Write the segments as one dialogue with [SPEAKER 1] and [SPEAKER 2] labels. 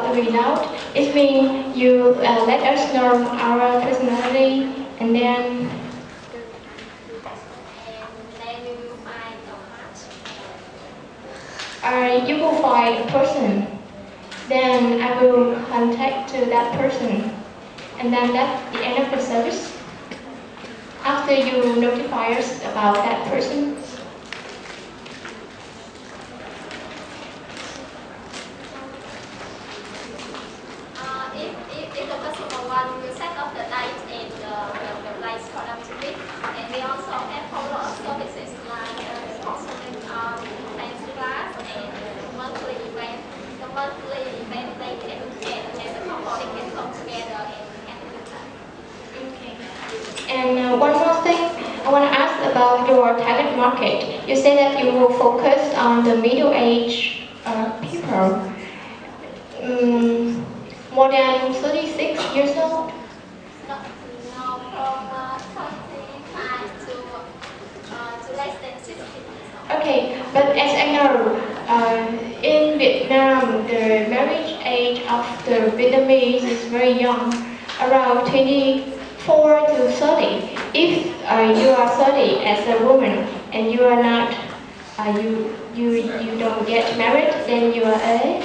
[SPEAKER 1] about the result. It means you let us know our personality, and then you find a match. You will find a person. Then I will contact to that person, and then that's the end of the service. After you notify us about that person. If the customer wants, we will set up the date and the place for them to meet. And we also have follow-up services like sponsoring dance class and monthly event. The monthly event they can attend as a couple, they can come together and have a good time. Okay. And one more thing, I want to ask about your target market. You say that you will focus on the middle-aged people. More than 36 years old? No, from 25 to less than 60 years old. Okay, but as I know, in Vietnam, the marriage age of the Vietnamese is very young, around 24 to 30. If you are 30 as a woman and you are not, you don't get married, then you are a.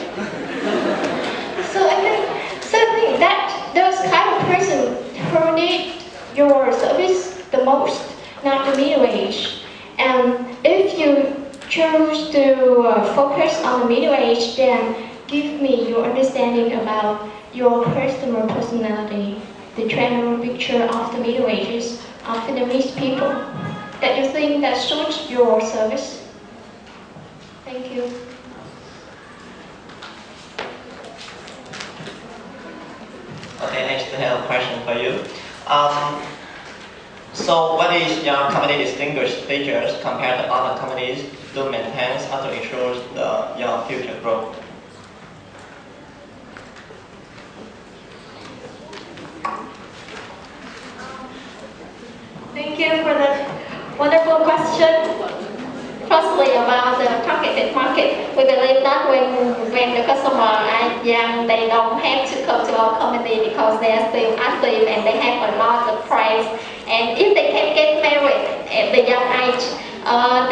[SPEAKER 1] So I think that those kind of person who need your service the most, not the middle age. And if you choose to focus on the middle age, then give me your understanding about your customer personality, the general picture of the middle ages of Vietnamese people that you think that suits your service. Thank you.
[SPEAKER 2] Okay, next I have a question for you. So what is your company distinguished features compared to other companies to maintain or to ensure your future growth?
[SPEAKER 1] Thank you for the wonderful question. Firstly, about the targeted market, we believe that when the customer are young, they don't have to come to our company because they are still active and they have a lot of friends. And if they can get married at the young age,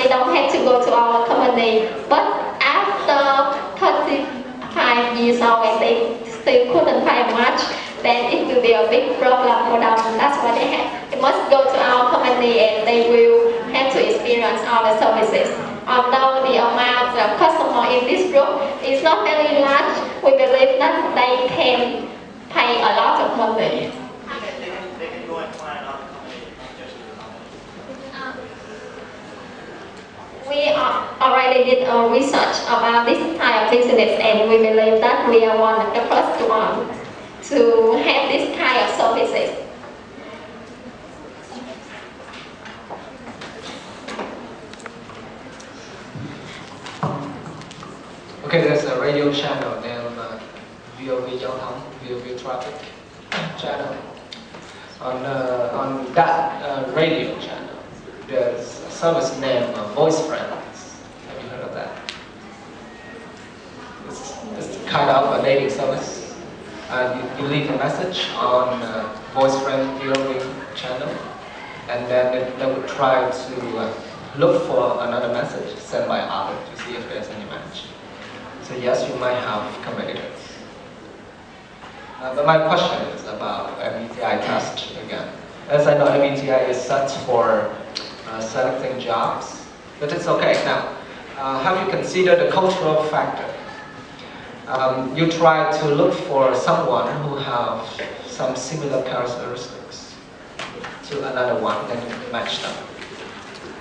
[SPEAKER 1] they don't have to go to our company. But after 35 years old and they still couldn't find much, then it will be a big problem for them. That's why they must go to our company and they will have to experience all the services. Although the amount of customer in this group is not very large, we believe that they can pay a lot of money.
[SPEAKER 2] They can go and find another company, not just your company.
[SPEAKER 1] We already did a research about this type of business, and we believe that we are one of the first ones to have this kind of services.
[SPEAKER 3] Okay, there's a radio channel named VOV Giao thông, VOV Traffic channel. On that radio channel, there's a service named Voice Friends. Have you heard of that? It's kind of a dating service. You leave a message on Voice Friend VOV channel, and then they would try to look for another message sent by others to see if there's any match. So yes, you might have competitors. But my question is about MBTI test again. As I know, MBTI is set for selecting jobs, but it's okay. Now, have you considered the cultural factor? You try to look for someone who have some similar characteristics to another one, then you match them.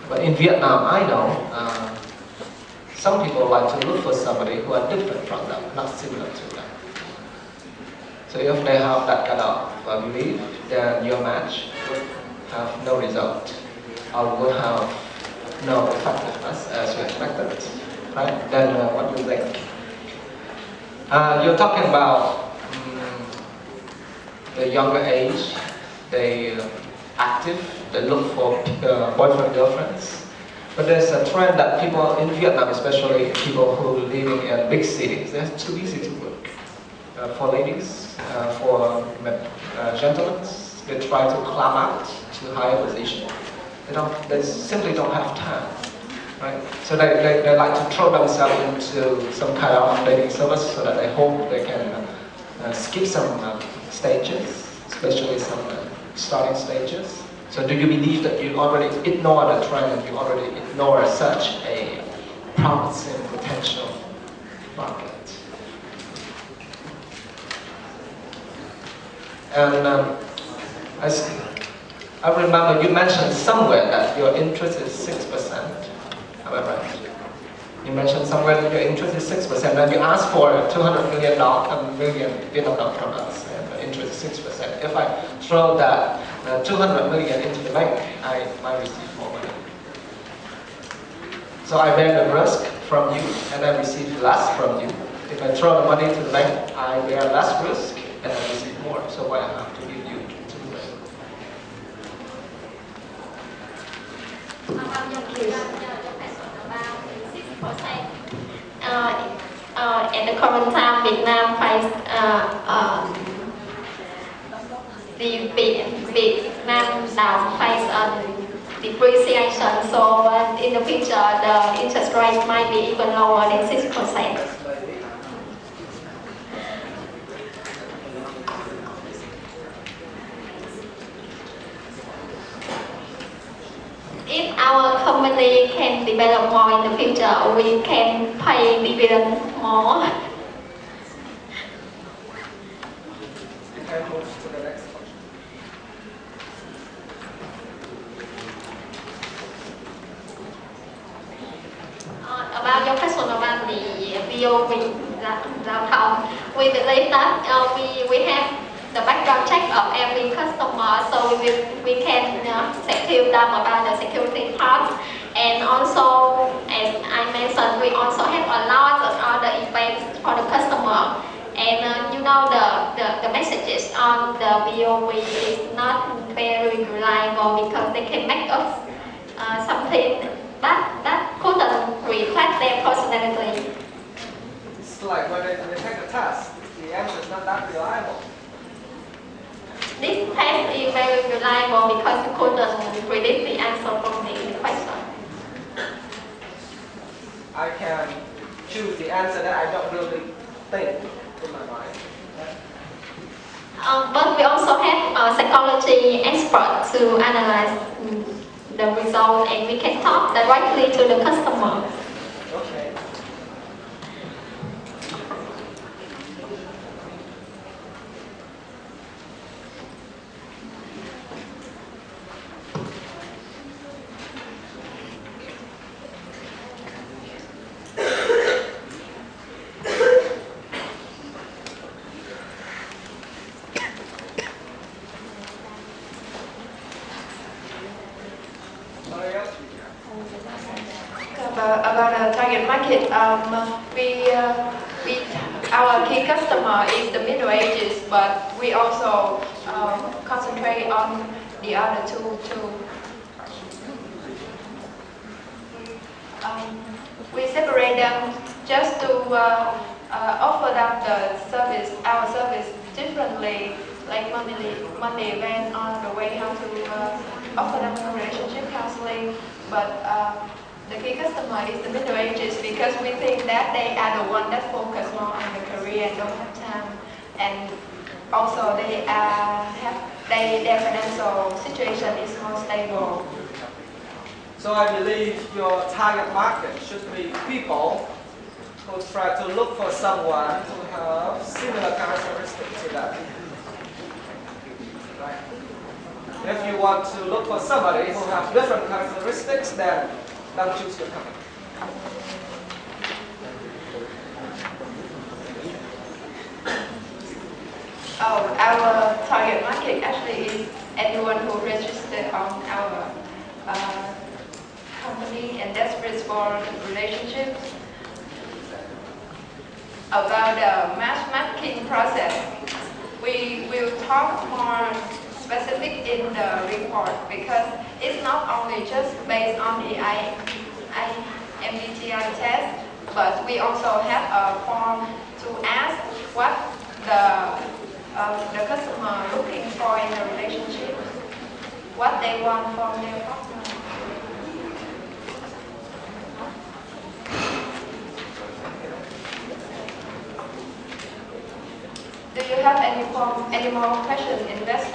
[SPEAKER 3] But in Vietnam, I know some people like to look for somebody who are different from them, not similar to them. So if they have that kind of belief, then your match would have no result, or would have no effectiveness as you expected, right? Then what do you think? You're talking about the younger age, they active, they look for boyfriend, girlfriends. But there's a trend that people in Vietnam, especially people who are living in big cities, they're too busy to work. for ladies, for gentlemen, they try to climb up to higher position. They simply don't have time, right? So they like to throw themselves into some kind of dating service so that they hope they can skip some stages, especially some starting stages. So do you believe that you already ignore the trend and you already ignore such a promising potential market? And I remember you mentioned somewhere that your interest is 6%. Am I right? You mentioned somewhere that your interest is 6%, and you asked for $200 million Vietnam dong from us, and the interest is 6%. If I throw that 200 million into the bank, I might receive more money. So I bear the risk from you, and I receive less from you. If I throw the money to the bank, I bear less risk, and I receive more. So why I have to give you
[SPEAKER 1] 6%. At the current time, Vietnam face the Vietnam now face depreciation. So in the future, the interest rate might be even lower than 6%. If our company can develop more in the future, we can pay dividend more.
[SPEAKER 3] You can move to the next question.
[SPEAKER 1] About your question about the VOV giao thông, we believe that we have the background check of every customer, so we can secure them about the security part. And also, as I mentioned, we also have a lot of other events for the customer. And you know, the messages on the VOV is not very reliable because they can make us something that couldn't reflect their personality.
[SPEAKER 3] It's like when they take a test, the answer is not that reliable.
[SPEAKER 1] This test is very reliable because you couldn't predict the answer from the question.
[SPEAKER 3] I can choose the answer that I don't really think in my mind.
[SPEAKER 1] But we also have a psychology expert to analyze the result, and we can talk directly to the customer.
[SPEAKER 3] Okay.
[SPEAKER 4] About the target market, our key customer is the middle ages, but we also concentrate on the other two too. We separate them just to offer them our service differently, like monthly event on the way how to offer them a relationship counseling, but the key customer is the middle ages because we think that they are the one that focus more on the career and don't have time, and also their financial situation is more stable.
[SPEAKER 3] So I believe your target market should be people who try to look for someone who have similar characteristics to them. Right? If you want to look for somebody who has different characteristics, then don't choose your company.
[SPEAKER 4] Our target market actually is anyone who registered on our company and desperate for relationships. About the matchmaking process, we will talk more specific in the report because it's not only just based on the MBTI test, but we also have a form to ask what the what they want from their partner. Do you have any more questions, investors?